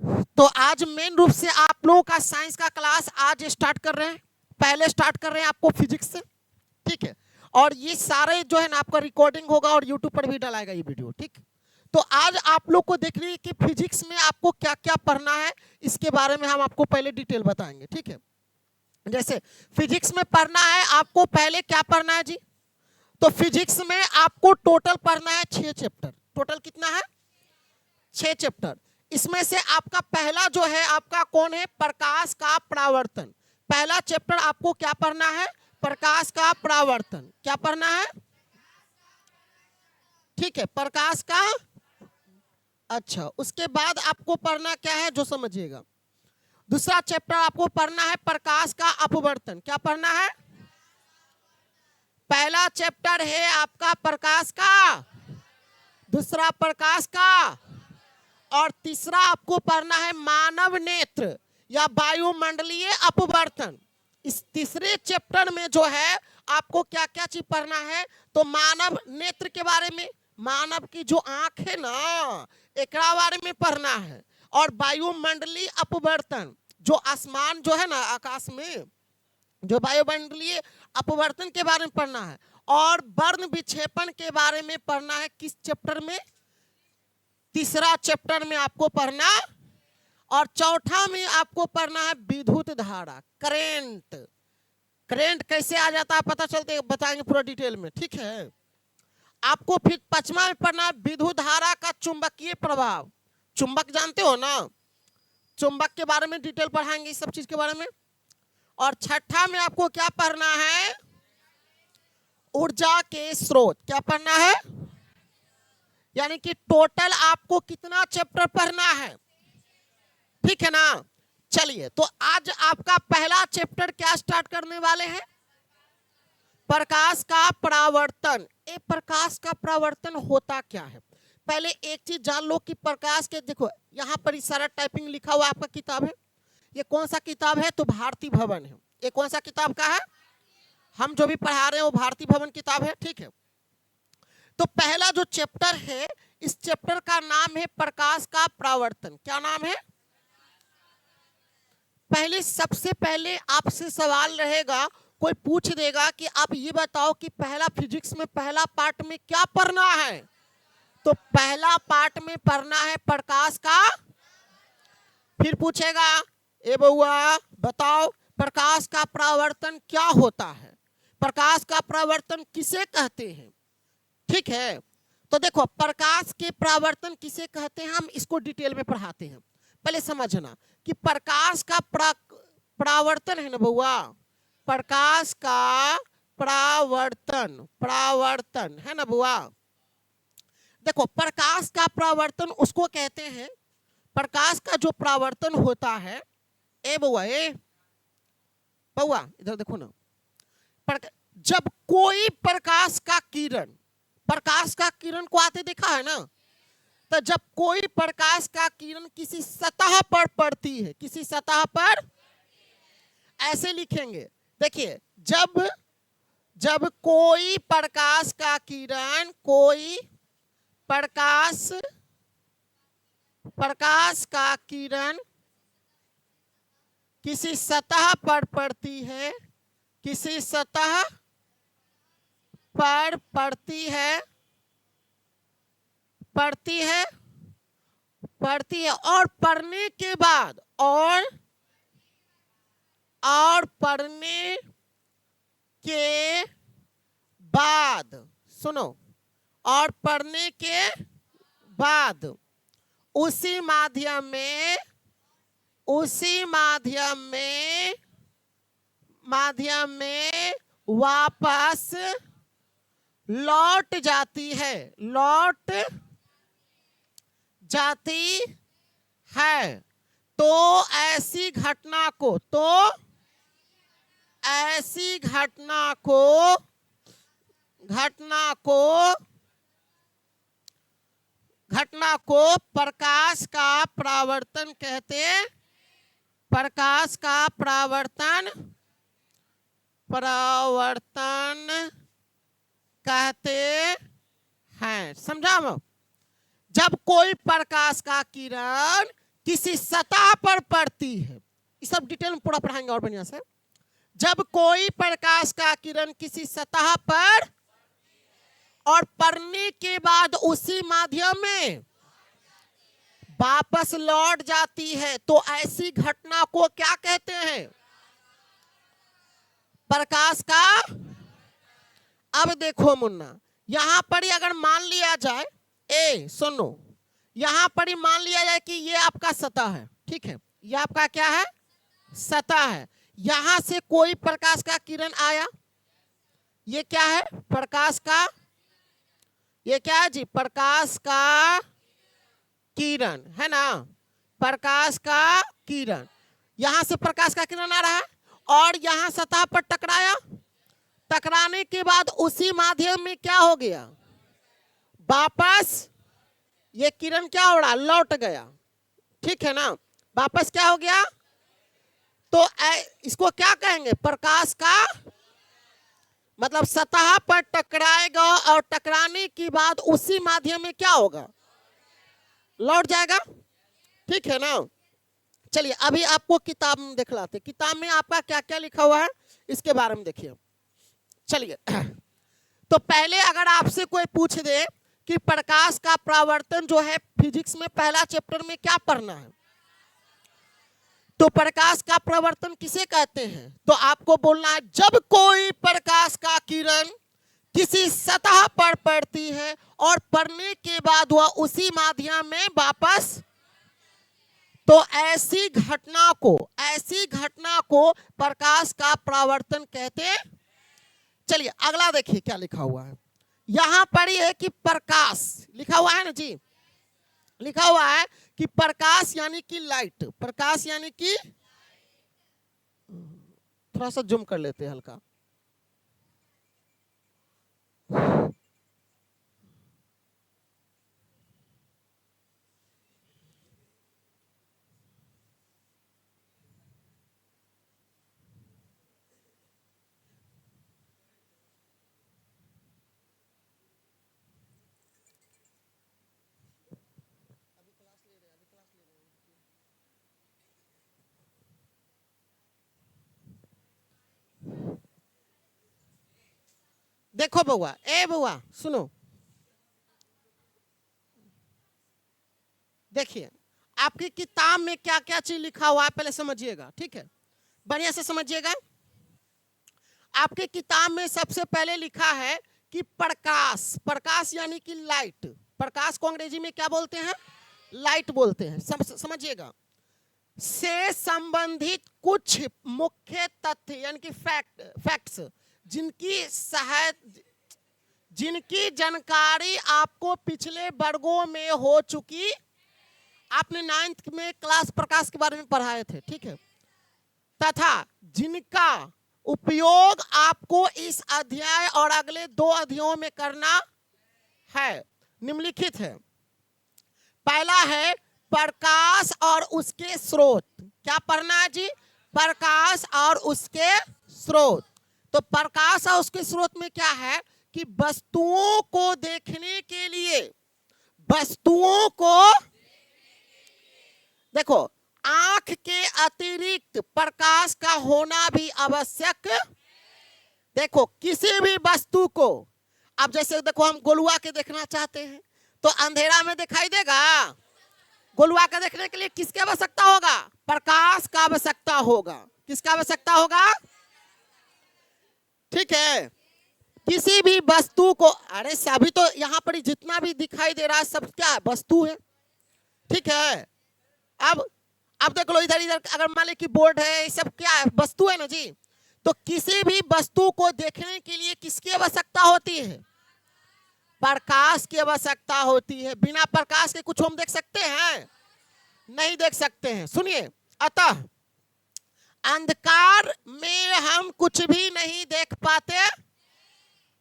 तो आज मेन रूप से आप लोगों का साइंस का क्लास आज स्टार्ट कर रहे हैं। पहले स्टार्ट कर रहे हैं आपको फिजिक्स से, ठीक है। और ये सारे जो है ना आपका रिकॉर्डिंग होगा और यूट्यूब पर भी डालाएगा ये वीडियो, ठीक। तो आज आप लोग को देखना है कि फिजिक्स में आपको क्या क्या पढ़ना है, इसके बारे में हम आपको पहले डिटेल बताएंगे, ठीक है। जैसे फिजिक्स में पढ़ना है आपको, पहले क्या पढ़ना है जी? तो फिजिक्स में आपको टोटल पढ़ना है 6 चैप्टर। टोटल कितना है? 6 चैप्टर। इसमें से आपका पहला जो है आपका कौन है? प्रकाश का परावर्तन। पहला चैप्टर आपको क्या पढ़ना है? प्रकाश का परावर्तन। क्या पढ़ना है? ठीक है, प्रकाश का। अच्छा, उसके बाद आपको पढ़ना क्या है जो समझिएगा। दूसरा चैप्टर आपको पढ़ना है प्रकाश का अपवर्तन। क्या पढ़ना है? पहला चैप्टर है आपका प्रकाश का, दूसरा प्रकाश का, और तीसरा आपको पढ़ना है मानव नेत्र या वायुमंडलीय अपवर्तन। इस तीसरे चैप्टर में जो है आपको क्या क्या चीज पढ़ना है? तो मानव नेत्र के बारे में, मानव की जो आंख है ना, एकरा बारे में पढ़ना है। और वायुमंडलीय अपवर्तन, जो आसमान जो है ना, आकाश में जो वायुमंडलीय अपवर्तन के बारे में पढ़ना है। और वर्ण विक्षेपण के बारे में पढ़ना है। किस चैप्टर में? तीसरा चैप्टर में आपको पढ़ना। और चौथा में आपको पढ़ना है विद्युत धारा, करेंट। करेंट कैसे आ जाता है पता चलते बताएंगे पूरा डिटेल में, ठीक है। आपको फिर पांचवा में पढ़ना है विद्युत धारा का चुंबकीय प्रभाव। चुंबक जानते हो ना, चुंबक के बारे में डिटेल पढ़ाएंगे, इस सब चीज के बारे में। और छठा में आपको क्या पढ़ना है? ऊर्जा के स्रोत। क्या पढ़ना है? यानी कि टोटल आपको कितना चैप्टर पढ़ना है, ठीक है ना। चलिए, तो आज आपका पहला चैप्टर क्या स्टार्ट करने वाले हैं? प्रकाश का परावर्तन। ये प्रकाश का परावर्तन होता क्या है? पहले एक चीज जान लो कि प्रकाश के, देखो यहाँ पर सारा टाइपिंग लिखा हुआ आपका किताब है। ये कौन सा किताब है? तो भारती भवन है। ये कौन सा किताब का है? हम जो भी पढ़ा रहे हैं वो भारती भवन किताब है, ठीक है। तो पहला जो चैप्टर है, इस चैप्टर का नाम है प्रकाश का परावर्तन। क्या नाम है? पहले सबसे पहले आपसे सवाल रहेगा, कोई पूछ देगा कि आप ये बताओ कि पहला फिजिक्स में पहला पार्ट में क्या पढ़ना है? तो पहला पार्ट में पढ़ना है प्रकाश का। फिर पूछेगा, ए बउआ बताओ प्रकाश का परावर्तन क्या होता है, प्रकाश का परावर्तन किसे कहते हैं, ठीक है। तो देखो प्रकाश के परावर्तन किसे कहते हैं, हम इसको डिटेल में पढ़ाते हैं। पहले समझना कि प्रकाश का परावर्तन है ना बउआ, प्रकाश का परावर्तन, परावर्तन है ना बुआ। देखो प्रकाश का परावर्तन उसको कहते हैं, प्रकाश का जो परावर्तन होता है, ए बउआ, ए बउआ इधर देखो ना, जब कोई प्रकाश का किरण, प्रकाश का किरण को आते देखा है ना, तो जब कोई प्रकाश का किरण किसी सतह पर पड़ती है, किसी सतह पर, ऐसे लिखेंगे, देखिए जब कोई प्रकाश का किरण, कोई प्रकाश का किरण किसी सतह पर पड़ती है, किसी सतह पर पड़ती है और पड़ने के बाद, और पड़ने के बाद, सुनो, और पड़ने के बाद उसी माध्यम में वापस लौट जाती है, लौट जाती है। तो ऐसी घटना को प्रकाश का परावर्तन कहते, प्रकाश का परावर्तन कहते हैं। समझा? जब कोई प्रकाश का किरण किसी सतह पर पड़ती है। ये सब डिटेल में पूरा पढ़ाएंगे और बढ़िया से। जब कोई प्रकाश का किरण किसी सतह पर और पड़ने के बाद उसी माध्यम में वापस लौट जाती है तो ऐसी घटना को क्या कहते हैं? प्रकाश का। अब देखो मुन्ना, यहां पर ही अगर मान लिया जाए, सुनो, यहां पर ही मान लिया जाए कि ये आपका सतह है, ठीक है, ये आपका क्या है? सतह है। यहां से कोई प्रकाश का किरण आया, ये क्या है? प्रकाश का, ये क्या है जी? प्रकाश का किरण है ना, प्रकाश का किरण। यहां से प्रकाश का किरण आ रहा है और यहां सतह पर टकराया, टकराने के बाद उसी माध्यम में क्या हो गया? वापस ये किरण क्या हो रहा? लौट गया, ठीक है ना, वापस क्या हो गया? तो इसको क्या कहेंगे? प्रकाश का, मतलब सतह पर टकराएगा और टकराने के बाद उसी माध्यम में क्या होगा? लौट जाएगा, ठीक है ना। चलिए अभी आपको किताब में दिखलाते, किताब में आपका क्या क्या लिखा हुआ है इसके बारे में देखिए। चलिए तो पहले अगर आपसे कोई पूछ दे कि प्रकाश का परावर्तन जो है फिजिक्स में पहला चैप्टर में क्या पढ़ना है, तो प्रकाश का परावर्तन किसे कहते हैं? तो आपको बोलना है जब कोई प्रकाश का किरण किसी सतह पर पड़ती है और पड़ने के बाद वह उसी माध्यम में वापस, तो ऐसी घटना को प्रकाश का परावर्तन कहते हैं। चलिए अगला देखिए क्या लिखा हुआ है। यहां पर ही है कि प्रकाश लिखा हुआ है ना जी, लिखा हुआ है कि प्रकाश यानी कि लाइट, प्रकाश यानी कि, थोड़ा सा जूम कर लेते हैं हल्का। देखो बउआ, बउआ सुनो, देखिए आपकी किताब में क्या क्या चीज लिखा हुआ है पहले समझिएगा, ठीक है, बढ़िया से समझिएगा। आपके किताब में सबसे पहले लिखा है कि प्रकाश, प्रकाश यानी कि लाइट, प्रकाश को अंग्रेजी में क्या बोलते हैं? लाइट बोलते हैं, समझिएगा। से संबंधित कुछ मुख्य तथ्य यानी कि फैक्ट्स जिनकी जानकारी आपको पिछले वर्गों में हो चुकी, आपने 9th में क्लास प्रकाश के बारे में पढ़ाए थे, ठीक है, तथा जिनका उपयोग आपको इस अध्याय और अगले 2 अध्यायों में करना है, निम्नलिखित है। पहला है प्रकाश और उसके स्रोत। क्या पढ़ना है जी? प्रकाश और उसके स्रोत। तो प्रकाश और उसके स्रोत में क्या है कि वस्तुओं को देखने के लिए, वस्तुओं को देखो, आंख के अतिरिक्त प्रकाश का होना भी आवश्यक। देखो किसी भी वस्तु को, अब जैसे देखो हम गोलुआ के देखना चाहते हैं तो अंधेरा में दिखाई देगा? गोलुआ का देखने के लिए किसकी आवश्यकता होगा? प्रकाश का आवश्यकता होगा। किसका आवश्यकता होगा? ठीक है, किसी भी वस्तु को, अरे सभी तो यहाँ पर जितना भी दिखाई दे रहा है सब क्या है? वस्तु है, ठीक है। अब देख लो इधर इधर, अगर मान ली कि बोर्ड है, ये सब क्या है? वस्तु है ना जी। तो किसी भी वस्तु को देखने के लिए किसकी आवश्यकता होती है? प्रकाश की आवश्यकता होती है। बिना प्रकाश के कुछ हम देख सकते हैं? नहीं देख सकते हैं। सुनिए, अतः अंधकार में हम कुछ भी नहीं देख पाते।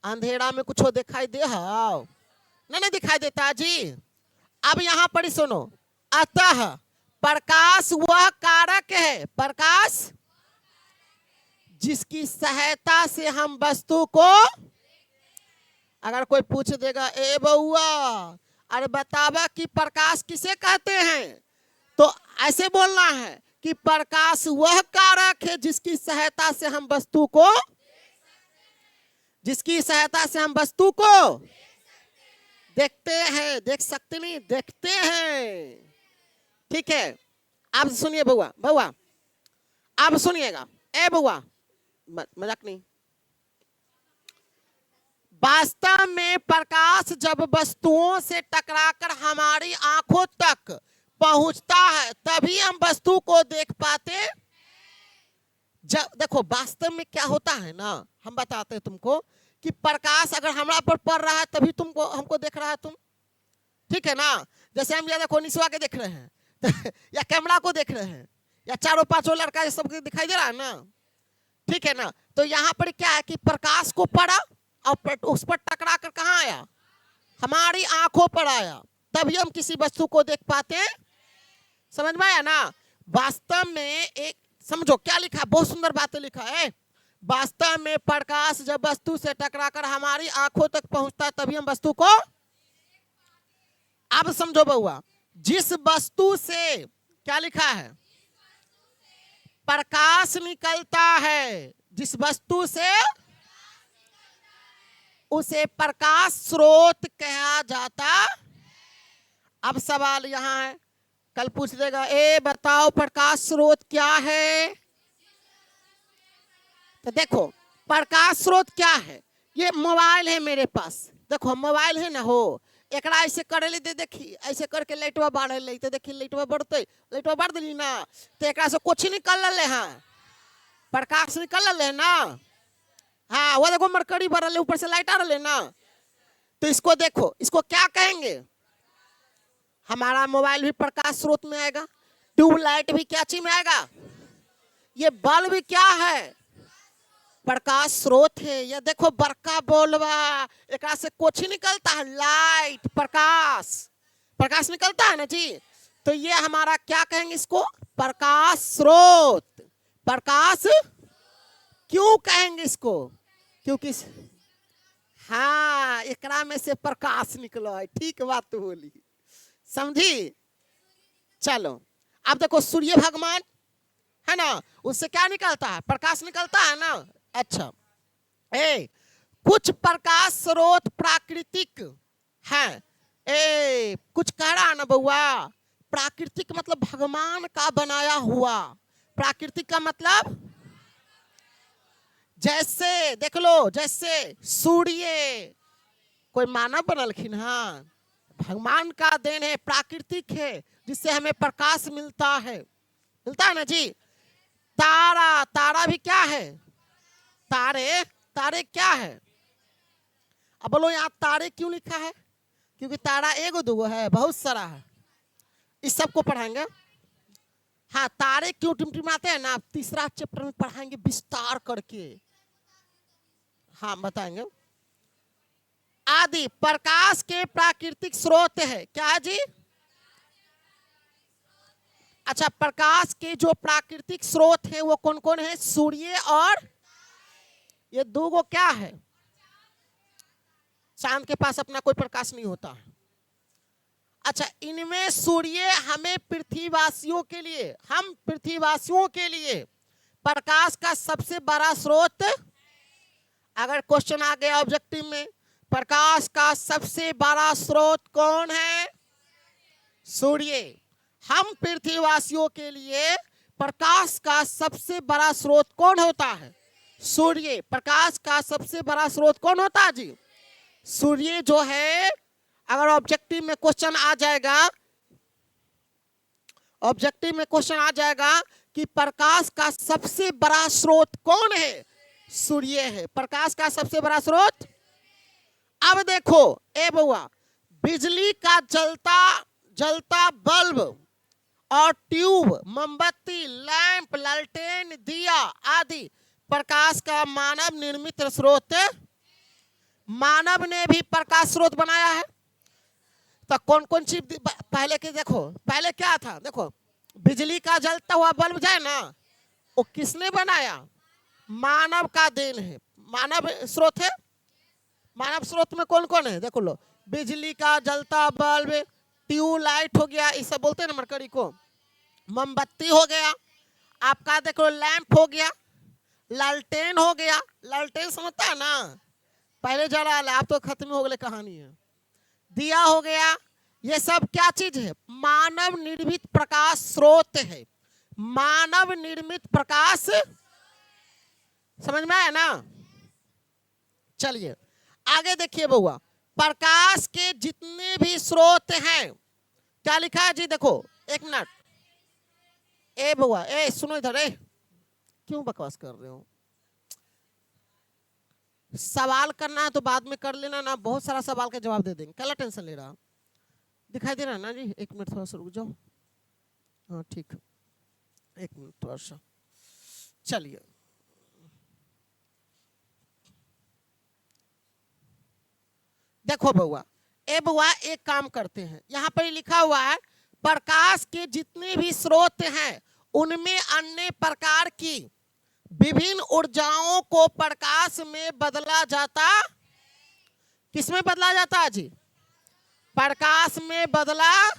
अंधेरा में कुछ दिखाई दे? हाँ, नहीं दिखाई देता जी। अब यहां पर सुनो, अतः प्रकाश वह कारक है, प्रकाश जिसकी सहायता से हम वस्तु को, अगर कोई पूछ देगा ए बउआ अरे बतावा कि प्रकाश किसे कहते हैं, तो ऐसे बोलना है कि प्रकाश वह कारक है जिसकी सहायता से हम वस्तु को देखते हैं, देख सकते नहीं, देखते हैं। ठीक है, आप सुनिए बउआ, आप सुनिएगा। ए बउआ, मजाक नहीं। वास्तव में प्रकाश जब वस्तुओं से टकराकर हमारी आंखों तक पहुंचता है तभी हम वस्तु को देख पाते। जब देखो वास्तव में क्या होता है ना, हम बताते हैं तुमको कि प्रकाश अगर हमारा पर पड़ रहा है तभी तुमको हमको देख रहा है तुम। ठीक है ना, जैसे हम ये देखो निशवा के देख रहे हैं या कैमरा को देख रहे हैं या चारों पांचों लड़का ये सब दिखाई दे रहा है ना। ठीक है ना, तो यहाँ पर क्या है कि प्रकाश को पड़ा और उस पर टकरा कर कहाँ आया, हमारी आंखों पर आया, तभी हम किसी वस्तु को देख पाते हैं। समझ में आया ना। वास्तव में एक समझो क्या लिखा है, बहुत सुंदर बातें लिखा है। वास्तव में प्रकाश जब वस्तु से टकराकर हमारी आंखों तक पहुंचता है तभी हम वस्तु को। अब समझो बउआ, जिस वस्तु से क्या लिखा है, प्रकाश निकलता है, जिस वस्तु से उसे प्रकाश स्रोत कहा जाता। अब सवाल यहाँ है, कल पूछ देगा ए बताओ प्रकाश स्रोत क्या है। तो देखो प्रकाश स्रोत क्या है, ये मोबाइल है मेरे पास, देखो मोबाइल है ना हो, एकरा ऐसे करे ले दे, देखी ऐसे करके लाइटवा बढ़े ले, तो देखी लाइटवा बढ़ते, लाइटवा बढ़ दिली ना, तो एकरा से कुछ निकल ले, हाँ प्रकाश निकल ले ना। हाँ वो देखो मरकरी भर ले, ऊपर से लाइट आ रहे ना। तो इसको देखो, इसको क्या कहेंगे, हमारा मोबाइल भी प्रकाश स्रोत में आएगा, ट्यूबलाइट भी क्या चीज में आएगा, ये बल्ब भी क्या है, प्रकाश स्रोत है। ये देखो बड़का बल्बा, एक से कुछ निकलता है, लाइट, प्रकाश निकलता है ना जी। तो ये हमारा क्या कहेंगे इसको, प्रकाश स्रोत। प्रकाश क्यों कहेंगे इसको, क्योंकि हाँ एकरा में से प्रकाश निकलो है। ठीक बात तो बोली, समझी। चलो अब देखो सूर्य भगवान है ना, उससे क्या निकलता है, प्रकाश निकलता है ना। अच्छा कुछ प्रकाश स्रोत प्राकृतिक है, कुछ कह रहा ना बउआ, प्राकृतिक मतलब भगवान का बनाया हुआ, प्राकृतिक का मतलब जैसे देख लो, जैसे सूर्य कोई मानव बनलखिन, हाँ भगवान का देन है, प्राकृतिक है, जिससे हमें प्रकाश मिलता है ना जी। तारा भी क्या है, तारे क्या है। अब बोलो यहाँ तारे क्यों लिखा है, क्योंकि तारा एगो दूगो है, बहुत सारा है, इस सबको पढ़ाएंगे। हाँ तारे क्यों टिमटिमाते हैं ना, तीसरा चैप्टर में पढ़ाएंगे विस्तार करके, हाँ बताएंगे। आदि प्रकाश के प्राकृतिक स्रोत है, क्या है जी। अच्छा प्रकाश के जो प्राकृतिक स्रोत है वो कौन कौन है, सूर्य और ये दो गो क्या है, चांद के पास अपना कोई प्रकाश नहीं होता है। अच्छा इनमें सूर्य हमें पृथ्वीवासियों के लिए, हम पृथ्वीवासियों के लिए प्रकाश का सबसे बड़ा स्रोत। अगर क्वेश्चन आ गया ऑब्जेक्टिव में, प्रकाश का सबसे बड़ा स्रोत कौन है, सूर्य। हम पृथ्वीवासियों के लिए प्रकाश का सबसे बड़ा स्रोत कौन होता है, सूर्य। प्रकाश का सबसे बड़ा स्रोत कौन होता है जी, सूर्य जो है। अगर ऑब्जेक्टिव में क्वेश्चन आ जाएगा, ऑब्जेक्टिव में क्वेश्चन आ जाएगा कि प्रकाश का सबसे बड़ा स्रोत कौन है, सूर्य है, प्रकाश का सबसे बड़ा स्रोत। अब देखो ए बउआ, बिजली का जलता बल्ब और ट्यूब, मोमबत्ती, लैंप, लालटेन, दिया आदि प्रकाश का मानव निर्मित स्रोत। मानव ने भी प्रकाश स्रोत बनाया है। तो कौन कौन चीज पहले के देखो, पहले क्या था, देखो बिजली का जलता हुआ बल्ब जाए ना, वो किसने बनाया, मानव का देन है, मानव स्रोत है। मानव स्रोत में कौन कौन है, देखो लो, बिजली का जलता बल्ब, ट्यूबलाइट हो गया, ये सब बोलते हैं ना मरकरी को, मोमबत्ती हो गया, आपका देखो लैंप हो गया, लालटेन हो गया। लालटेन समझता है ना, पहले जला ला, अब तो खत्म हो गई कहानी है। दिया हो गया, ये सब क्या चीज है? मानव निर्मित प्रकाश स्रोत है। मानव निर्मित प्रकाश, समझ में आया ना? चलिए आगे देखिए बउआ, प्रकाश के जितने भी स्रोत हैं, क्या लिखा है जी? देखो एक मिनट, ए बउआ, ए सुनो इधर, ए क्यों बकवास कर रहे हो? सवाल करना है तो बाद में कर लेना ना, बहुत सारा सवाल का जवाब दे देंगे, क्या टेंशन ले रहा? दिखाई दे रहा है ना जी? एक मिनट थोड़ा सा रुक जाओ, हाँ ठीक है, एक मिनट थोड़ा सा। चलिए देखो बउआ, ए बउआ एक काम करते हैं, यहाँ पर लिखा हुआ है प्रकाश के जितने भी स्रोत हैं उनमें अन्य प्रकार की विभिन्न ऊर्जाओं को प्रकाश में बदला जाता, किसमें बदला जाता है जी? प्रकाश में बदला।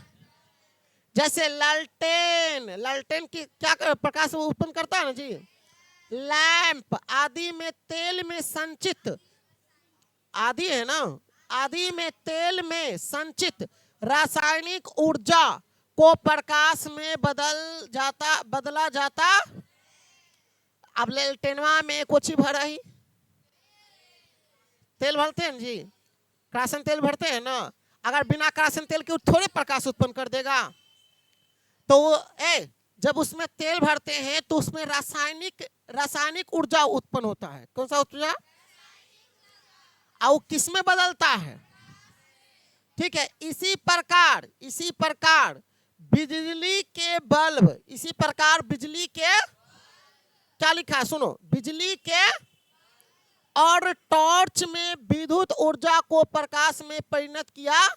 जैसे लालटेन, लालटेन की क्या प्रकाश उत्पन्न करता है ना जी? लैंप आदि में तेल में संचित, आदि है ना, आदि में तेल में संचित रासायनिक ऊर्जा को प्रकाश में बदला जाता। अब लालटेनवा में कुछ भरा ही तेल भरते हैं जी, करासन तेल भरते हैं ना, अगर बिना करासन तेल के थोड़े प्रकाश उत्पन्न कर देगा। तो जब उसमें तेल भरते हैं तो उसमें रासायनिक ऊर्जा उत्पन्न होता है। कौन सा ऊर्जा? और किस में बदलता है? ठीक है, इसी प्रकार बिजली के बल्ब, इसी प्रकार बिजली के, क्या लिखा है सुनो, बिजली के और टॉर्च में विद्युत ऊर्जा को प्रकाश में परिणत किया।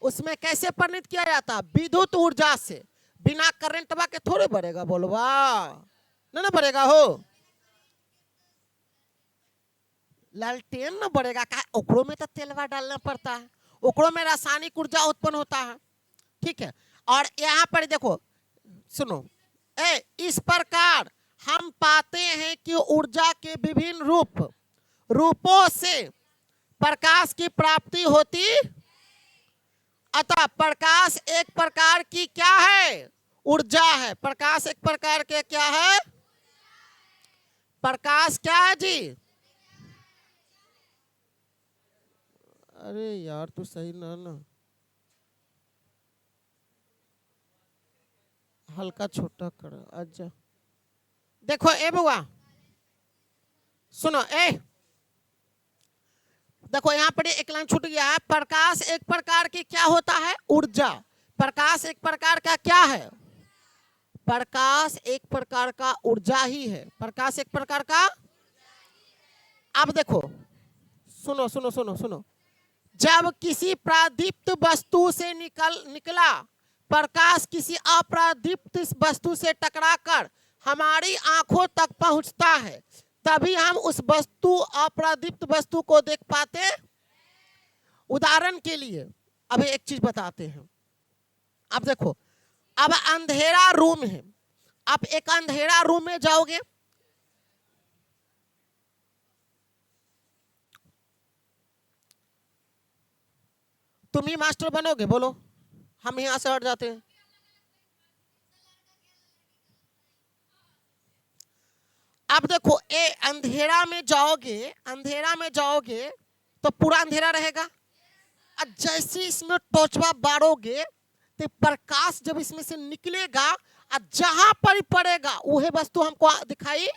उसमें कैसे परिणत किया जाता? विद्युत ऊर्जा से। बिना करंट के थोड़े बढ़ेगा, बोलवा ना बढ़ेगा हो, लालटेन न बढ़ेगा का, ओकरो में तो तेलवा डालना पड़ता है, ओकरो में रासायनिक ऊर्जा उत्पन्न होता है। ठीक है, और यहाँ पर देखो सुनो, इस प्रकार हम पाते हैं कि ऊर्जा के विभिन्न रूपों से प्रकाश की प्राप्ति होती। अतः प्रकाश एक प्रकार की क्या है? ऊर्जा है। प्रकाश एक प्रकार के क्या है? प्रकाश क्या है जी? अरे यार तू सही ना, हल्का छोटा कर। अच्छा देखो ए बुआ सुनो, देखो यहाँ पर एक लाइन छूट गया है। प्रकाश एक प्रकार की क्या होता है? ऊर्जा। प्रकाश एक प्रकार का क्या है? प्रकाश एक प्रकार का ऊर्जा ही है। प्रकाश एक प्रकार का। अब देखो सुनो सुनो सुनो सुनो, जब किसी प्रादीप्त वस्तु से निकला प्रकाश किसी अप्रादीप्त वस्तु से टकराकर हमारी आंखों तक पहुंचता है, तभी हम उस अप्रादीप्त वस्तु को देख पाते। उदाहरण के लिए अब एक चीज बताते हैं। अब देखो, अब अंधेरा रूम है, आप एक अंधेरा रूम में जाओगे, तुम ही मास्टर बनोगे, बोलो, हम यहां से हट जाते हैं। अब देखो अंधेरा में जाओगे तो पूरा अंधेरा रहेगा, और जैसे इसमें टॉर्चवा बारोगे तो प्रकाश जब इसमें से निकलेगा और जहां पर पड़ेगा वही वस्तु हमको दिखाई,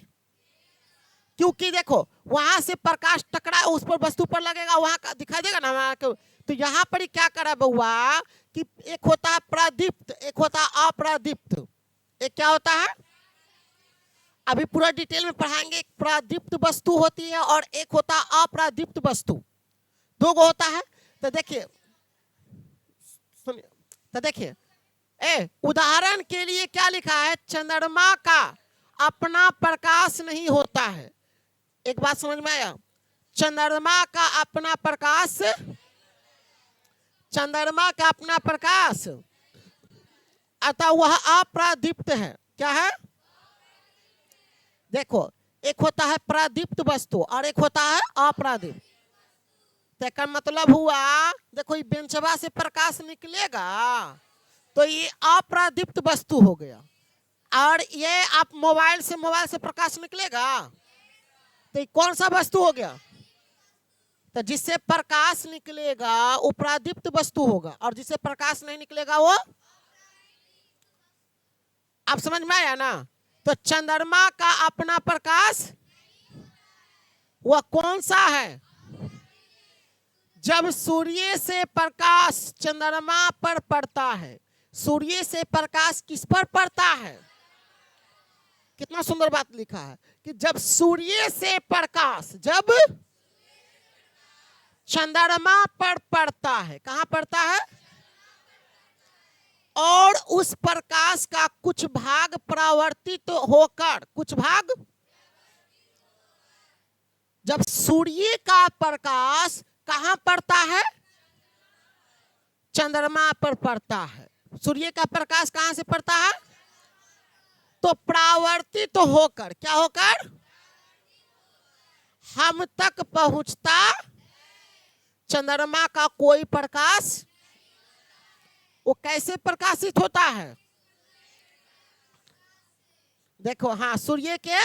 क्योंकि देखो वहां से प्रकाश टकरा उस पर वस्तु पर लगेगा, वहां दिखाई देगा ना। तो यहाँ पर क्या करा बउआ कि एक होता है प्रादीप्त, एक होता है अप्रादीप्त। एक क्या होता है, अभी पूरा डिटेल में पढ़ाएंगे। एक प्रादीप्त वस्तु होती है और एक होता है अप्रादीप्त वस्तु, दो गो होता है। तो देखिए सुनिए, तो देखिए उदाहरण के लिए क्या लिखा है, चंद्रमा का अपना प्रकाश नहीं होता है। एक बात समझ में आया, चंद्रमा का अपना प्रकाश, चंद्रमा का अपना प्रकाश। अतः वह अप्रदीप्त है। क्या है? देखो, एक होता है प्रदीप्त वस्तु और एक होता है अप्रदीप्त। तो मतलब हुआ, देखो ये बेंचवा से प्रकाश निकलेगा तो ये अप्रदीप्त वस्तु हो गया, और ये आप मोबाइल से प्रकाश निकलेगा तो ये कौन सा वस्तु हो गया? तो जिससे प्रकाश निकलेगा वो प्रदीप्त वस्तु होगा, और जिससे प्रकाश नहीं निकलेगा वो, आप समझ में आया ना? तो चंद्रमा का अपना प्रकाश वह कौन सा है? जब सूर्य से प्रकाश चंद्रमा पर पड़ता है। सूर्य से प्रकाश किस पर पड़ता है? कितना सुंदर बात लिखा है कि जब सूर्य से प्रकाश जब चंद्रमा पर पड़ता है। कहां पड़ता है? और उस प्रकाश का कुछ भाग परावर्तित होकर, कुछ भाग, जब सूर्य का प्रकाश कहां पड़ता है? चंद्रमा पर पड़ता है। सूर्य का प्रकाश कहां से पड़ता है? तो परावर्तित होकर, क्या होकर? हम तक पहुंचता चंद्रमा का कोई प्रकाश। वो कैसे प्रकाशित होता है? देखो, हाँ, सूर्य के,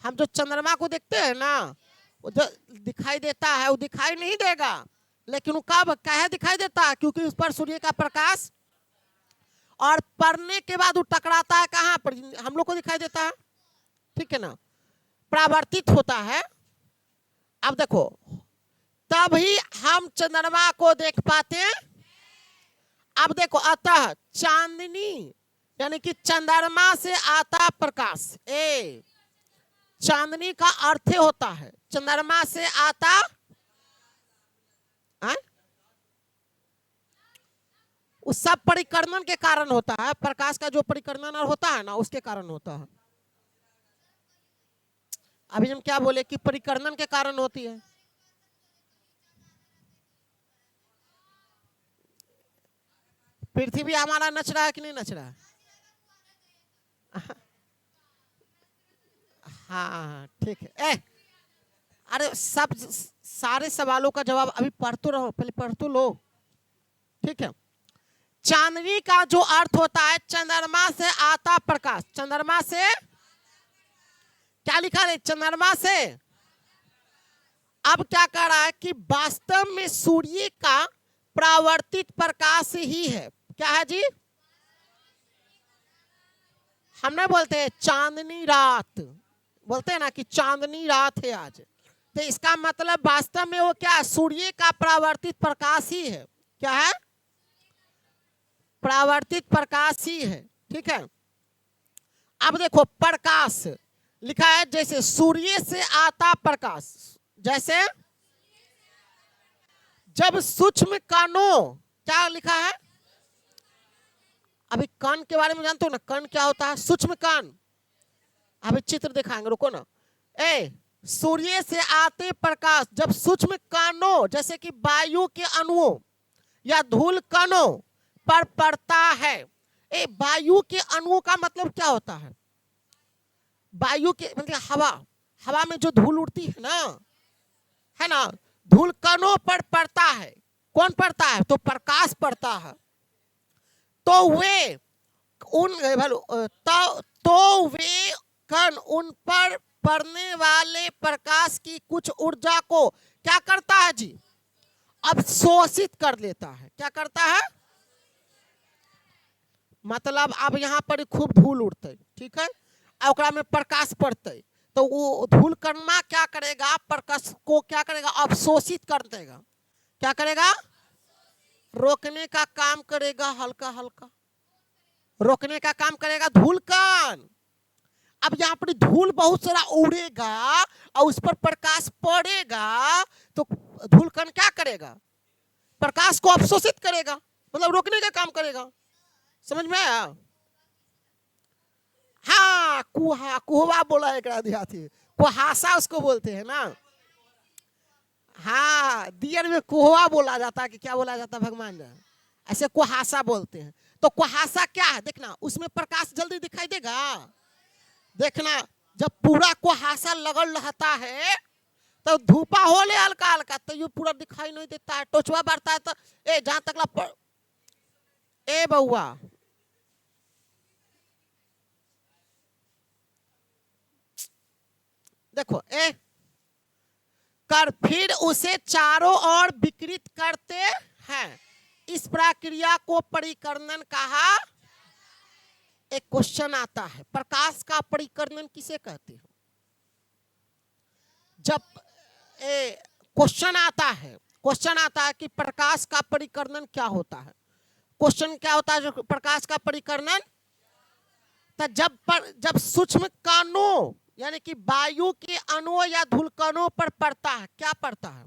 हम जो चंद्रमा को देखते हैं ना, वो जो दिखाई देता है वो दिखाई नहीं देगा, लेकिन वो कब कहे दिखाई देता है? क्योंकि उस पर सूर्य का प्रकाश, और पड़ने के बाद वो टकराता है कहां पर? हम लोग को दिखाई देता है, ठीक है ना? परावर्तित होता है। अब देखो, तभी हम चंद्रमा को देख पाते हैं। अब देखो, अतः चांदनी यानी कि चंद्रमा से आता प्रकाश, चांदनी का अर्थ होता है चंद्रमा से आता, उस सब परिकर्णन के कारण होता है। प्रकाश का जो परिकर्णन होता है ना, उसके कारण होता है। अभी हम क्या बोले कि परिकर्णन के कारण होती है। पृथ्वी हमारा नच रहा है कि नहीं नच रहा है? हाँ, ठीक है। अरे सब सारे सवालों का जवाब अभी पढ़ तो रहो, पहले पढ़ तो लो, ठीक है। चांदनी का जो अर्थ होता है चंद्रमा से आता प्रकाश। चंद्रमा से क्या लिखा है? चंद्रमा से। अब क्या कह रहा है कि वास्तव में सूर्य का परावर्तित प्रकाश ही है। क्या है जी? हमने बोलते हैं चांदनी रात, बोलते हैं ना कि चांदनी रात है आज, तो इसका मतलब वास्तव में वो क्या है? सूर्य का परावर्तित प्रकाश ही है। क्या है? परावर्तित प्रकाश ही है, ठीक है। अब देखो, प्रकाश लिखा है जैसे सूर्य से आता प्रकाश, जैसे जब सूक्ष्म कणों, क्या लिखा है? अभी कण के बारे में जानते हो ना? कण क्या होता है? सूक्ष्म कण। अभी चित्र दिखाएंगे, रुको ना। सूर्य से आते प्रकाश जब सूक्ष्म कणों जैसे कि वायु के अणुओं या धूल कणों पर पड़ता है। वायु के अणुओं का मतलब क्या होता है? वायु के मतलब हवा, हवा में जो धूल उड़ती है ना, धूल कणों पर पड़ता है। कौन पड़ता है? तो प्रकाश पड़ता है। तो वे कण उन पर पड़ने वाले प्रकाश की कुछ ऊर्जा को क्या करता है जी? अवशोषित कर लेता है। क्या करता है? मतलब अब यहाँ पर खूब धूल उड़ते, ठीक है, ओकरा में प्रकाश पड़ते, तो वो धूल कणा क्या करेगा? प्रकाश को क्या करेगा? अवशोषित कर देगा। क्या करेगा? रोकने का काम करेगा, हल्का हल्का रोकने का काम करेगा धूल कण। अब यहाँ पर धूल बहुत सारा उड़ेगा और उस पर प्रकाश पड़ेगा, तो धूल कण क्या करेगा? प्रकाश को अवशोषित करेगा, मतलब रोकने का काम करेगा। समझ में आया? हाँ, कुहवा बोला एक देहाती, कुहासा उसको बोलते हैं ना। हाँ, दियर में कुहवा बोला जाता है कि क्या बोला जाता है भगवान जान, ऐसे कुहासा बोलते हैं। तो तो कुहासा क्या है? देखना, उसमें प्रकाश जल्दी दिखाई देगा। देखना, जब पूरा कुहासा लगल रहता है तो धूपा होले हल्का हल्का, तो ये पूरा दिखाई नहीं देता है। टोचवा बढ़ता है तो जहां तक बउआ, देखो कर फिर उसे चारों ओर विकृत करते हैं। इस प्रक्रिया को परिकर्णन कहा। एक क्वेश्चन आता है, प्रकाश का परिकर्णन किसे कहते हैं? जब क्वेश्चन आता है कि प्रकाश का परिकर्णन क्या होता है। क्वेश्चन क्या होता है जो प्रकाश का परिकर्णन? तो जब सूक्ष्म कणों यानी कि वायु के अणुओं या धूलकणों पर पड़ता है, क्या पड़ता है?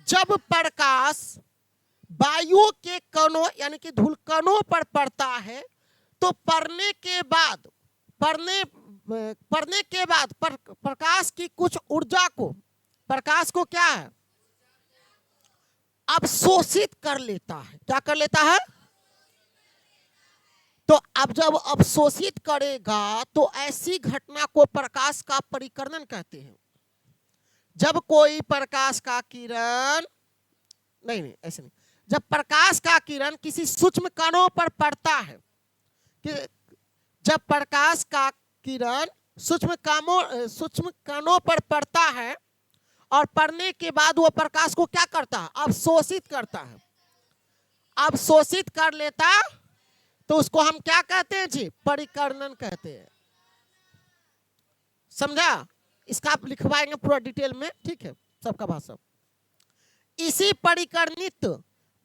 जब प्रकाश वायु के कणों यानी कि धूलकणों पर पड़ता है तो पड़ने के बाद प्रकाश की कुछ ऊर्जा को, प्रकाश को क्या है? अवशोषित कर लेता है। क्या कर लेता है? तो अब जब अवशोषित करेगा तो ऐसी घटना को प्रकाश का परिकर्णन कहते हैं। जब कोई प्रकाश का किरण नहीं ऐसे नहीं, जब प्रकाश का किरण किसी सूक्ष्म कणों पर पड़ता है, जब प्रकाश का किरण सूक्ष्म कणों पर पड़ता है और पड़ने के बाद वो प्रकाश को क्या करता है? अवशोषित करता है। अवशोषित कर लेता तो उसको हम क्या कहते हैं जी? परिकर्णन कहते हैं। समझा? इसका आप लिखवाएंगे पूरा डिटेल में, ठीक है, सबका भाषा। इसी परिकर्णित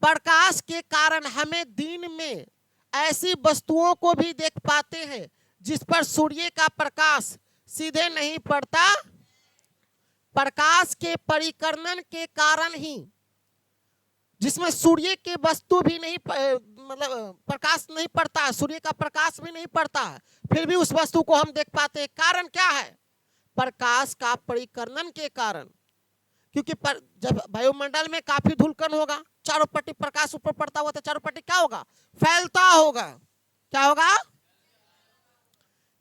प्रकाश के कारण हमें दिन में ऐसी वस्तुओं को भी देख पाते हैं जिस पर सूर्य का प्रकाश सीधे नहीं पड़ता। प्रकाश के परिकर्णन के कारण ही, जिसमें सूर्य के वस्तु भी नहीं मतलब प्रकाश नहीं पड़ता है, सूर्य का प्रकाश भी नहीं पड़ता है, फिर भी उस वस्तु को हम देख पाते हैं। कारण क्या है? प्रकाश का परिकर्णन के कारण। क्योंकि जब वायुमंडल में काफी धूलकण होगा, चारों पट्टी प्रकाश ऊपर पड़ता हुआ तो चारों पट्टी क्या होगा? फैलता होगा। क्या होगा?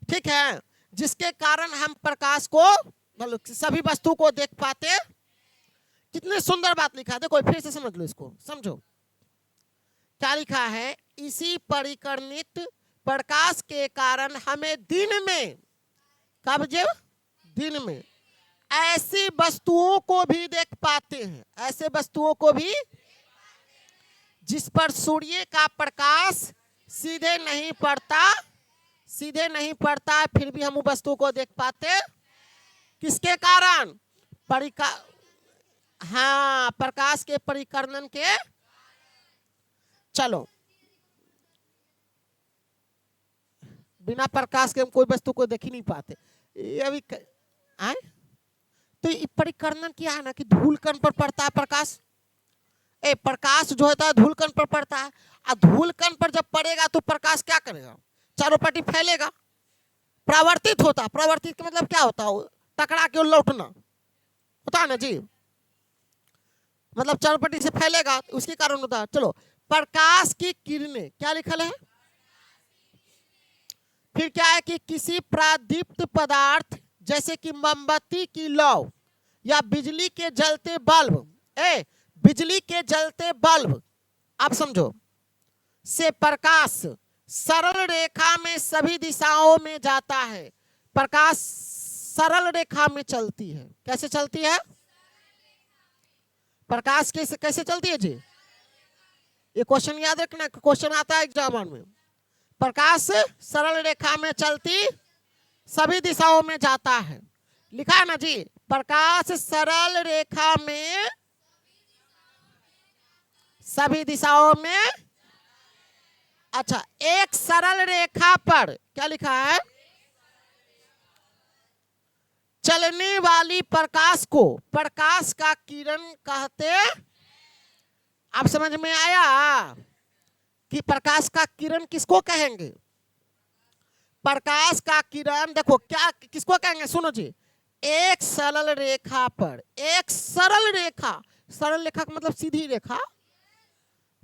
ठीक है, जिसके कारण हम प्रकाश को मतलब सभी वस्तु को देख पाते। कितने सुंदर बात लिखा है, देखो फिर से समझ लो इसको, समझो क्या लिखा है। इसी परिकर्णित प्रकाश के कारण हमें दिन में, कब? जब दिन में ऐसी वस्तुओं को भी देख पाते हैं, ऐसे वस्तुओं को भी जिस पर सूर्य का प्रकाश सीधे नहीं पड़ता, फिर भी हम वस्तु को देख पाते। किसके कारण? हाँ, प्रकाश के परिकर्णन के। चलो, बिना प्रकाश के हम कोई वस्तु को देख ही नहीं पाते। ये अभी आए तो परिकर्णन क्या है ना कि धूलकण पर पड़ता है प्रकाश। प्रकाश जो होता है धूलकण पर पड़ता है, और धूलकण पर जब पड़ेगा तो प्रकाश क्या करेगा? चारों पट्टी फैलेगा, परावर्तित होता है। परावर्तित का मतलब क्या होता है? टकरा के लौटना होता है ना जी, मतलब चारों पट्टी से फैलेगा, उसके कारण होता है। चलो, प्रकाश की किरणें, क्या लिखल है? फिर क्या है कि किसी प्रादीप्त पदार्थ जैसे कि मोमबत्ती की लौ या बिजली के जलते बल्ब, आप समझो, से प्रकाश सरल रेखा में सभी दिशाओं में जाता है। प्रकाश सरल रेखा में चलती है। कैसे चलती है? प्रकाश कैसे चलती है जी? ये क्वेश्चन याद रखना, क्वेश्चन आता है एग्जाम में। प्रकाश सरल रेखा में चलती सभी दिशाओं में जाता है, लिखा है ना जी। प्रकाश सरल रेखा में सभी दिशाओं में, अच्छा, एक सरल रेखा पर क्या लिखा है? चलने वाली प्रकाश को प्रकाश का किरण कहते। आप समझ में आया कि प्रकाश का किरण किसको कहेंगे? प्रकाश का किरण देखो क्या किसको कहेंगे, सुनो जी। एक सरल रेखा पर, एक सरल रेखा, सरल रेखा का मतलब सीधी रेखा,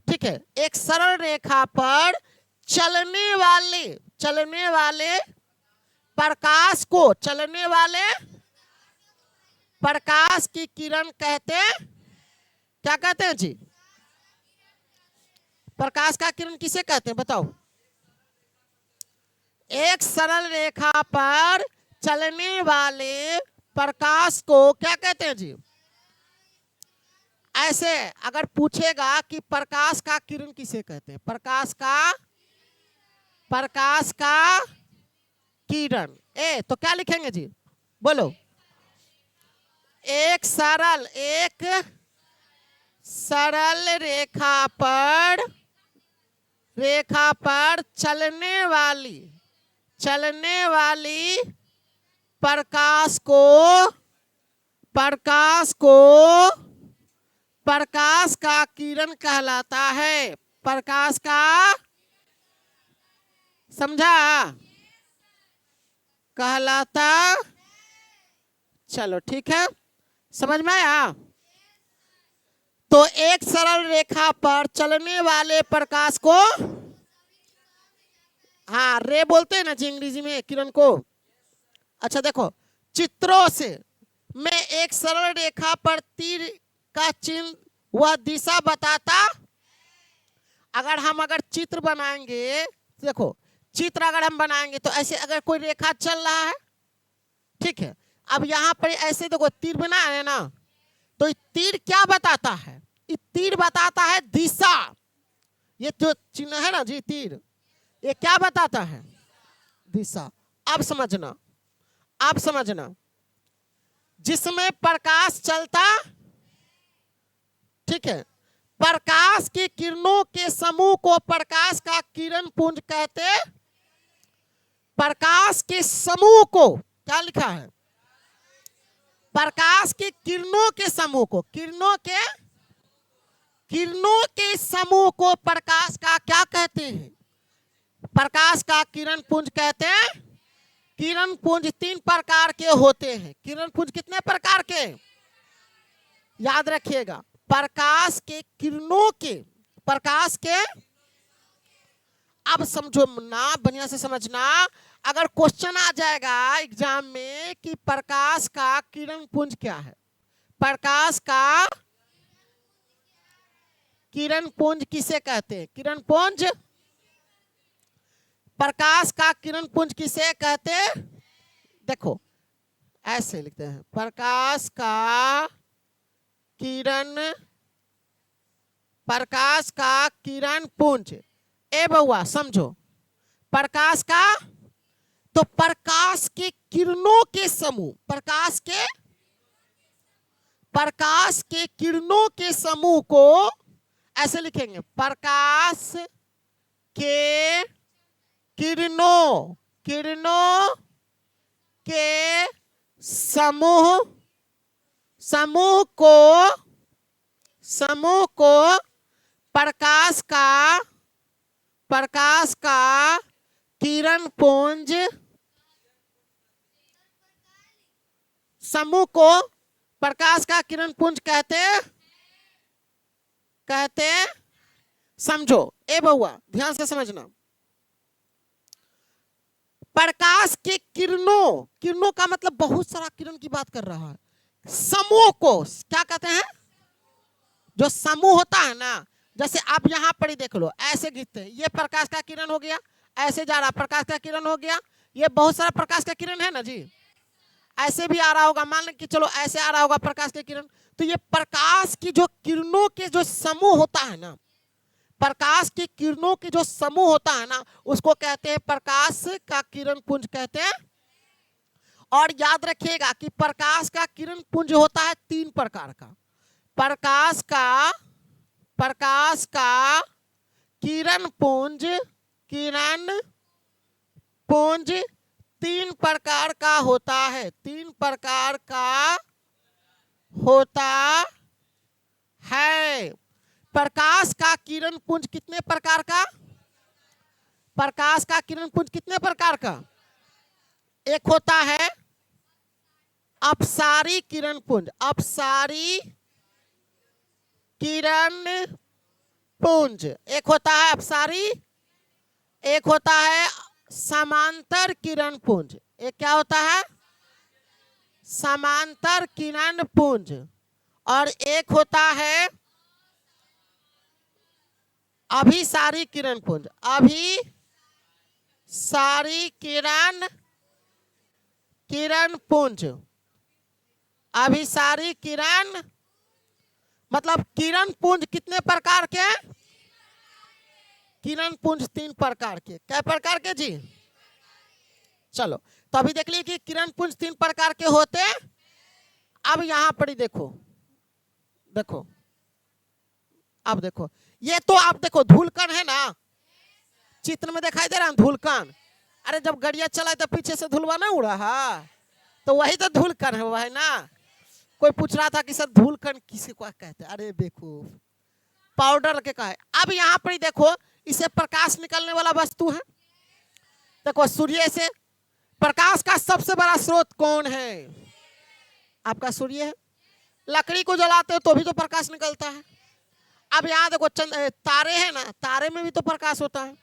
ठीक है। एक सरल रेखा पर चलने वाले प्रकाश को, चलने वाले प्रकाश की किरण कहते, क्या कहते हैं जी? प्रकाश का किरण किसे कहते हैं बताओ? एक सरल रेखा पर चलने वाले प्रकाश को क्या कहते हैं जी? ऐसे अगर पूछेगा कि प्रकाश का किरण किसे कहते हैं, प्रकाश का किरण, तो क्या लिखेंगे जी? बोलो। एक सरल रेखा पर चलने वाली प्रकाश का किरण कहलाता है। प्रकाश का, समझा? कहलाता, चलो ठीक है, समझ में आया? तो एक सरल रेखा पर चलने वाले प्रकाश को, हाँ रे बोलते हैं ना जी अंग्रेजी में किरण को। अच्छा देखो, चित्रों से मैं एक सरल रेखा पर तीर का चिन्ह वह दिशा बताता। अगर चित्र बनाएंगे, देखो चित्र अगर हम बनाएंगे तो ऐसे अगर कोई रेखा चल रहा है, ठीक है, अब यहाँ पर ऐसे देखो तीर बना है ना, तो तीर क्या बताता है? ये तीर बताता है दिशा। ये जो चिन्ह है ना जी तीर, ये क्या बताता है? दिशा। अब समझना, जिसमें प्रकाश चलता, ठीक है, प्रकाश की किरणों के समूह को प्रकाश का किरण पुंज कहते। प्रकाश के समूह को क्या लिखा है? प्रकाश की किरणों के समूह को, किरणों के समूह को प्रकाश का क्या कहते हैं? प्रकाश का किरण पुंज कहते हैं। किरण पुंज 3 प्रकार के होते हैं। किरण पुंज कितने प्रकार के? याद रखिएगा, प्रकाश के किरणों के, प्रकाश के, अब समझो ना, बढ़िया से समझना। अगर क्वेश्चन आ जाएगा एग्जाम में कि प्रकाश का किरण पुंज क्या है, प्रकाश का किरण पुंज किसे कहते हैं? किरण पुंज, प्रकाश का किरण पुंज किसे कहते हैं? देखो ऐसे लिखते हैं, प्रकाश का किरण पुंज। ए बउआ समझो, प्रकाश का, तो प्रकाश के किरणों के समूह, प्रकाश के किरणों के समूह को ऐसे लिखेंगे, प्रकाश के किरणों के समूह को प्रकाश का किरण पुंज, समूह को प्रकाश का किरण पुंज कहते समझो। ए बउआ ध्यान से समझना, प्रकाश के किरणों का मतलब बहुत सारा किरण की बात कर रहा है। समूह को क्या कहते हैं? जो समूह होता है ना, जैसे आप यहाँ पर ही देख लो, ऐसे खींचते हैं, ये प्रकाश का किरण हो गया, ऐसे जा रहा प्रकाश का किरण हो गया, ये बहुत सारा प्रकाश का किरण है ना जी, ऐसे भी आ रहा होगा, मान लें कि चलो ऐसे आ रहा होगा प्रकाश के किरण। तो ये प्रकाश की जो किरणों के जो समूह होता है ना, प्रकाश की किरणों के जो समूह होता है ना, उसको कहते हैं प्रकाश का किरण पुंज कहते हैं। और याद रखिएगा कि प्रकाश का किरण पुंज होता है 3 प्रकार का। प्रकाश का किरण पुंज 3 प्रकार का होता है। 3 प्रकार का होता है। प्रकाश का किरण पुंज कितने प्रकार का? प्रकाश का किरण पुंज कितने प्रकार का? एक होता है अपसारी किरण पुंज, अपसारी किरण पुंज एक होता है अपसारी, एक होता है समांतर किरण पुंज, एक क्या होता है समांतर किरण पुंज, और एक होता है अभिसारी किरण पुंज। अभिसारी किरण पुंज, अभिसारी किरण मतलब किरण पुंज कितने प्रकार के? किरण पुंज 3 प्रकार के। क्या प्रकार के जी? चलो तो अभी देख लीजिए कि किरण पुंज 3 प्रकार के होते हैं। अब यहां पर ही देखो, देखो अब देखो, ये तो आप देखो धूलकण है ना, चित्र में दिखाई दे रहा है धूलकण। अरे जब गड़िया चला तो पीछे से धुलवा ना उड़ा है, तो वही तो धूलकण है, वह है ना। कोई पूछ रहा था कि सर धूलकण किसी को कहते हैं? अरे देखो पाउडर के का है। अब यहाँ पर ही देखो, इसे प्रकाश निकलने वाला वस्तु है। देखो सूर्य से प्रकाश का सबसे बड़ा स्रोत कौन है? आपका सूर्य है। लकड़ी को जलाते हो तो भी तो प्रकाश निकलता है। अब यहाँ देखो तारे हैं ना, तारे में भी तो प्रकाश होता है।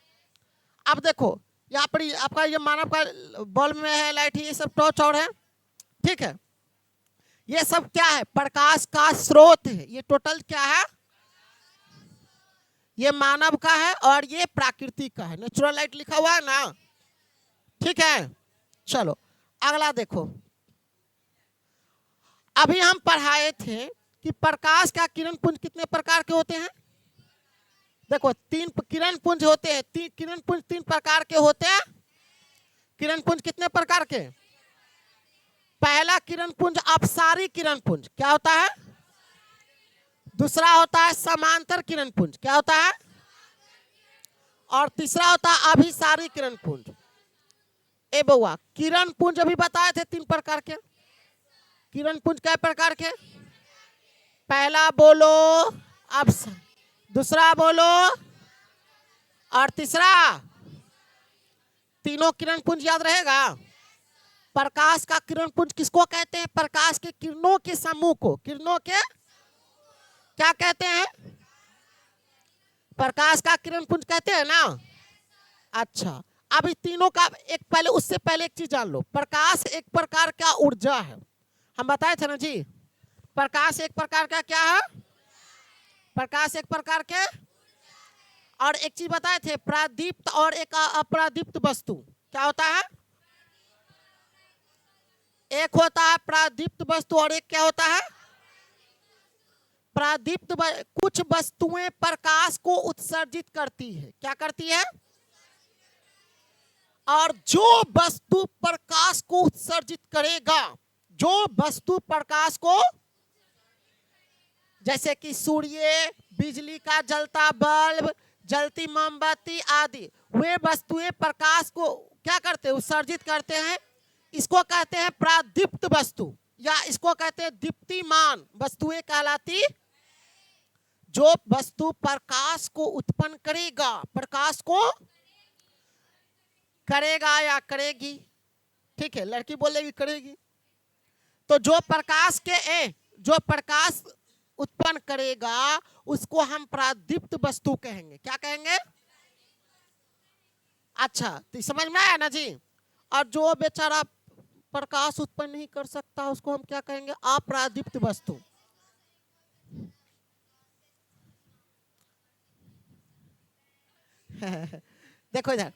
अब देखो यहाँ पर आपका ये मानव का बल्ब में है, लाइट है, ये सब टॉर्च और है, ठीक है। ये सब क्या है? प्रकाश का स्रोत है। ये टोटल क्या है? ये मानव का है और ये प्राकृतिक का है, नेचुरल लाइट लिखा हुआ है ना, ठीक है। चलो अगला देखो, अभी हम पढ़ाए थे कि प्रकाश का किरण पुंज कितने प्रकार के होते हैं। देखो 3 किरण पुंज होते हैं, 3 किरण पुंज 3 प्रकार के होते हैं। किरण पुंज कितने प्रकार के? पहला किरण पुंज अपसारी किरण पुंज, क्या होता है? दूसरा होता है समांतर किरण पुंज, क्या होता है? और तीसरा होता है अभिसारी किरण पुंज। ए बउआ, किरण पुंज अभी बताए थे 3 प्रकार के। किरण पुंज कै प्रकार के? पहला बोलो, अब दूसरा बोलो, और तीसरा। तीनों किरण पुंज याद रहेगा। प्रकाश का किरण पुंज किसको कहते हैं? प्रकाश के किरणों के समूह को, किरणों के क्या कहते हैं? प्रकाश का किरण पुंज कहते हैं ना। अच्छा, अभी तीनों का एक पहले, उससे पहले एक चीज जान लो, प्रकाश एक प्रकार का ऊर्जा है। हम बताए थे ना जी, प्रकाश एक प्रकार का क्या है? प्रकाश एक प्रकार के। और एक चीज बताए थे, प्रादीप्त और एक अप्रादीप्त वस्तु, क्या होता है? एक होता है प्रादीप्त वस्तु और एक क्या होता है? प्रादीप्त। कुछ वस्तुएं प्रकाश को उत्सर्जित करती है, क्या करती है? और जो वस्तु प्रकाश को उत्सर्जित करेगा, जो वस्तु प्रकाश को, जैसे कि सूर्य, बिजली का जलता बल्ब, जलती मोमबत्ती आदि, वे वस्तुएं प्रकाश को क्या करते हैं? उत्सर्जित करते हैं। इसको कहते हैं प्रादीप्त वस्तु, या इसको कहते हैं दीप्तिमान वस्तुएं कहलाती। जो वस्तु प्रकाश को उत्पन्न करेगा, प्रकाश को करेगा या करेगी, ठीक है, लड़की बोलेगी करेगी। तो जो प्रकाश के जो प्रकाश उत्पन्न करेगा उसको हम प्रादीप्त वस्तु कहेंगे। क्या कहेंगे? अच्छा, तो समझ में आया ना जी। और जो बेचारा प्रकाश उत्पन्न नहीं कर सकता उसको हम क्या कहेंगे? अप्रादीप्त वस्तु। देखो इधर,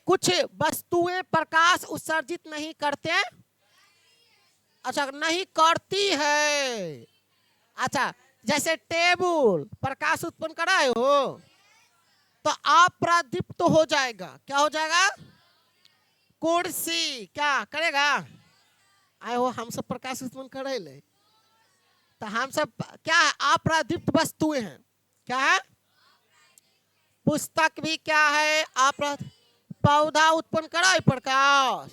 कुछ वस्तुएं प्रकाश उत्सर्जित नहीं करते। अच्छा, नहीं करती है। अच्छा, जैसे टेबल प्रकाश उत्पन्न कराए हो तो अप्रादीप्त हो जाएगा। क्या हो जाएगा? कुर्सी क्या करेगा? आए हो, हम सब प्रकाश उत्पन्न करे ले, तो हम सब क्या है? अप्रादीप्त वस्तुएं हैं। क्या है? पुस्तक भी क्या है? पौधा उत्पन्न कराए प्रकाश,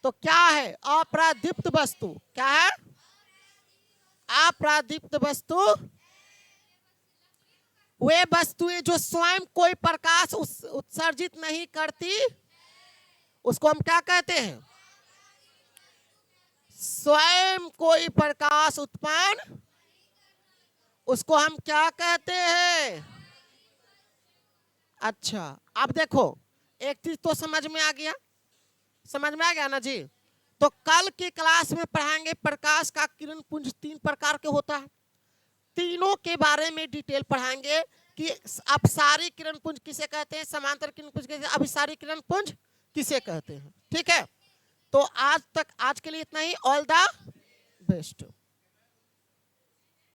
तो क्या है? अप्रादीप्त वस्तु। क्या है? अप्रादीप्त वस्तु। वे वस्तुएं जो स्वयं कोई प्रकाश उत्सर्जित नहीं करती उसको हम क्या कहते हैं? स्वयं कोई प्रकाश उत्पन्न, उसको हम क्या कहते हैं? अच्छा, अब देखो एक चीज तो समझ में आ गया, समझ में आ गया ना जी। तो कल की क्लास में पढ़ाएंगे प्रकाश का किरण पुंज 3 प्रकार के होता है, तीनों के बारे में डिटेल पढ़ाएंगे कि अपसारी किरण पुंज किसे कहते हैं, समांतर किरण पुंज किसे, अभिसारी किरण पुंज किसे कहते हैं। ठीक है, तो आज के लिए इतना ही। All the best.